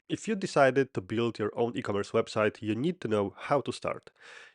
If you decided to build your own e-commerce website, you need to know how to start.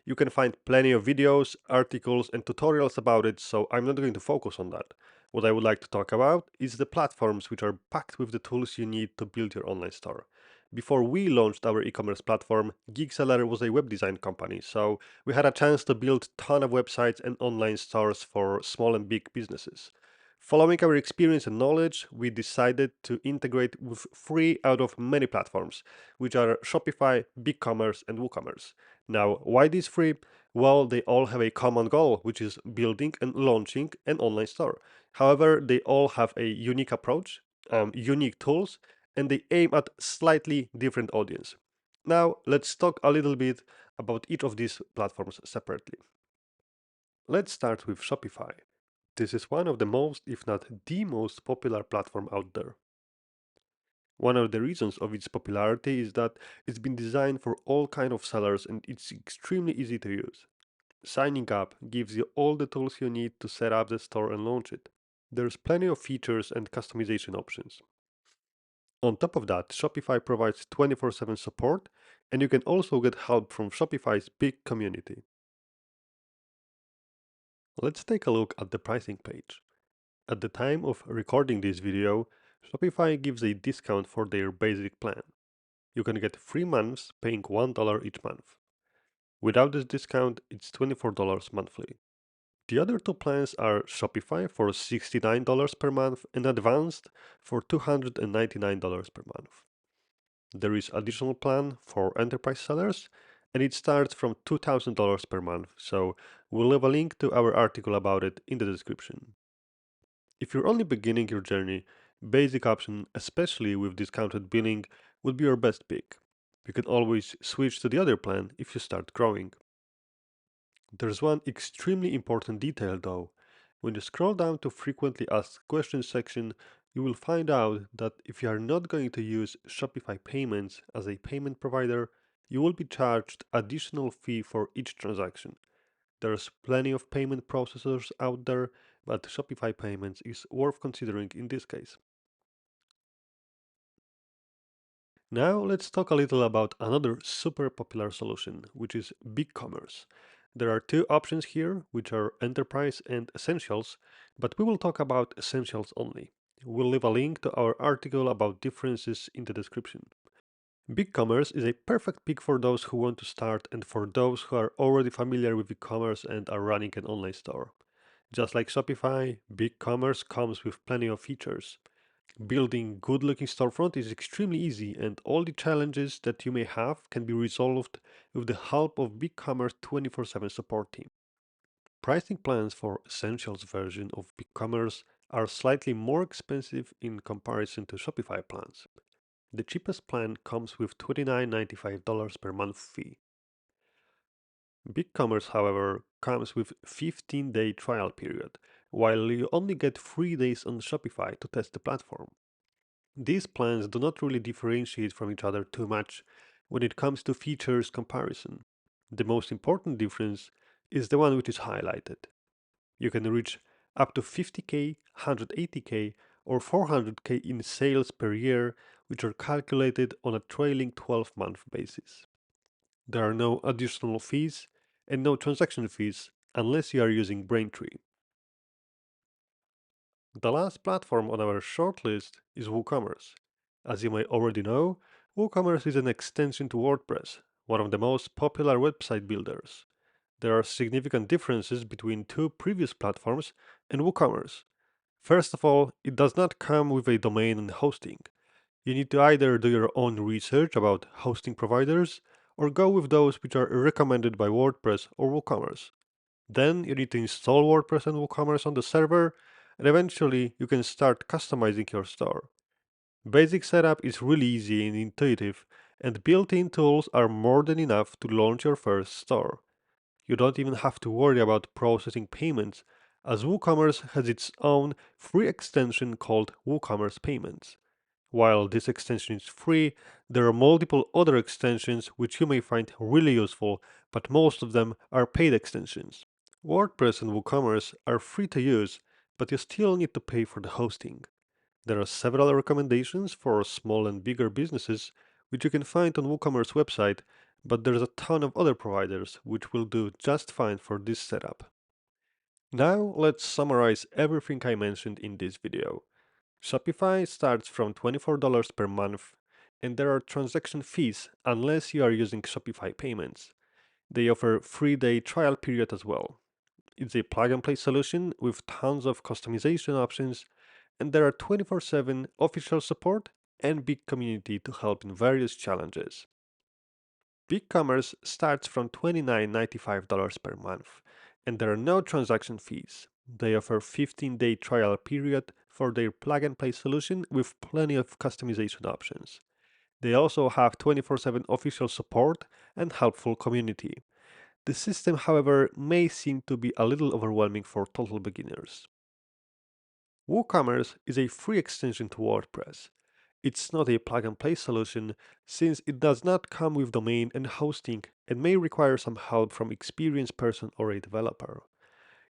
You can find plenty of videos, articles, and tutorials about it, so I'm not going to focus on that. What I would like to talk about is the platforms which are packed with the tools you need to build your online store. Before we launched our e-commerce platform, GeekSeller was a web design company, so we had a chance to build a ton of websites and online stores for small and big businesses. Following our experience and knowledge, we decided to integrate with three out of many platforms, which are Shopify, BigCommerce, and WooCommerce. Now, why these three? Well, they all have a common goal, which is building and launching an online store. However, they all have a unique approach, unique tools, and they aim at slightly different audience. Now, let's talk a little bit about each of these platforms separately. Let's start with Shopify. This is one of the most, if not the most popular platform out there. One of the reasons of its popularity is that it's been designed for all kind of sellers and it's extremely easy to use. Signing up gives you all the tools you need to set up the store and launch it. There's plenty of features and customization options. On top of that, Shopify provides 24/7 support and you can also get help from Shopify's big community. Let's take a look at the pricing page. At the time of recording this video, Shopify gives a discount for their basic plan. You can get 3 months paying $1 each month. Without this discount, it's $24 monthly. The other two plans are Shopify for $69 per month and Advanced for $299 per month. There is additional plan for enterprise sellers and it starts from $2,000 per month, so we'll leave a link to our article about it in the description. If you're only beginning your journey, basic option, especially with discounted billing, would be your best pick. You can always switch to the other plan if you start growing. There's one extremely important detail though. When you scroll down to frequently asked questions section, you will find out that if you are not going to use Shopify payments as a payment provider, you will be charged additional fee for each transaction. There's plenty of payment processors out there, but Shopify payments is worth considering in this case. Now let's talk a little about another super popular solution, which is BigCommerce. There are two options here, which are Enterprise and Essentials, but we will talk about Essentials only. We'll leave a link to our article about differences in the description. BigCommerce is a perfect pick for those who want to start and for those who are already familiar with e-commerce and are running an online store. Just like Shopify, BigCommerce comes with plenty of features. Building good-looking storefront is extremely easy and all the challenges that you may have can be resolved with the help of BigCommerce 24/7 support team. Pricing plans for Essentials version of BigCommerce are slightly more expensive in comparison to Shopify plans. The cheapest plan comes with $29.95 per month fee. BigCommerce, however, comes with 15-day trial period, while you only get 3 days on Shopify to test the platform. These plans do not really differentiate from each other too much when it comes to features comparison. The most important difference is the one which is highlighted. You can reach up to 50k, 180k, or 400k in sales per year, which are calculated on a trailing 12-month basis. There are no additional fees and no transaction fees unless you are using Braintree. The last platform on our shortlist is WooCommerce. As you may already know, WooCommerce is an extension to WordPress, one of the most popular website builders. There are significant differences between two previous platforms and WooCommerce. First of all, it does not come with a domain and hosting. You need to either do your own research about hosting providers or go with those which are recommended by WordPress or WooCommerce. Then you need to install WordPress and WooCommerce on the server, and eventually you can start customizing your store. Basic setup is really easy and intuitive, and built-in tools are more than enough to launch your first store. You don't even have to worry about processing payments, as WooCommerce has its own free extension called WooCommerce Payments. While this extension is free, there are multiple other extensions which you may find really useful, but most of them are paid extensions. WordPress and WooCommerce are free to use, but you still need to pay for the hosting. There are several recommendations for small and bigger businesses which you can find on WooCommerce website, but there's a ton of other providers which will do just fine for this setup. Now let's summarize everything I mentioned in this video. Shopify starts from $24 per month, and there are transaction fees unless you are using Shopify payments. They offer 3-day trial period as well. It's a plug-and-play solution with tons of customization options, and there are 24/7 official support and big community to help in various challenges. BigCommerce starts from $29.95 per month, and there are no transaction fees. They offer 15-day trial period for their plug-and-play solution with plenty of customization options. They also have 24/7 official support and helpful community. The system, however, may seem to be a little overwhelming for total beginners. WooCommerce is a free extension to WordPress. It's not a plug-and-play solution since it does not come with domain and hosting and may require some help from experienced person or a developer.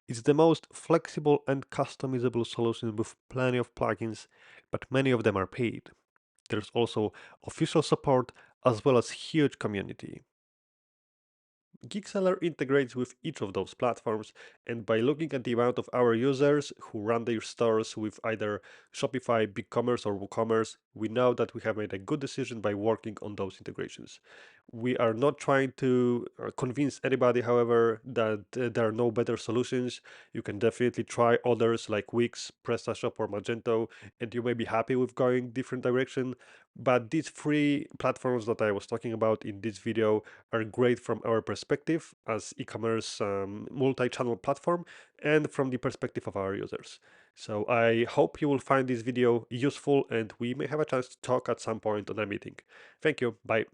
It's the most flexible and customizable solution with plenty of plugins, but many of them are paid. There's also official support as well as huge community. GeekSeller integrates with each of those platforms, and by looking at the amount of our users who run their stores with either Shopify, BigCommerce, or WooCommerce, we know that we have made a good decision by working on those integrations. We are not trying to convince anybody, however, that there are no better solutions. You can definitely try others like Wix, PrestaShop, or Magento, and you may be happy with going different direction. But these three platforms that I was talking about in this video are great from our perspective as e-commerce multi-channel platform and from the perspective of our users. So I hope you will find this video useful and we may have a chance to talk at some point on a meeting. Thank you. Bye.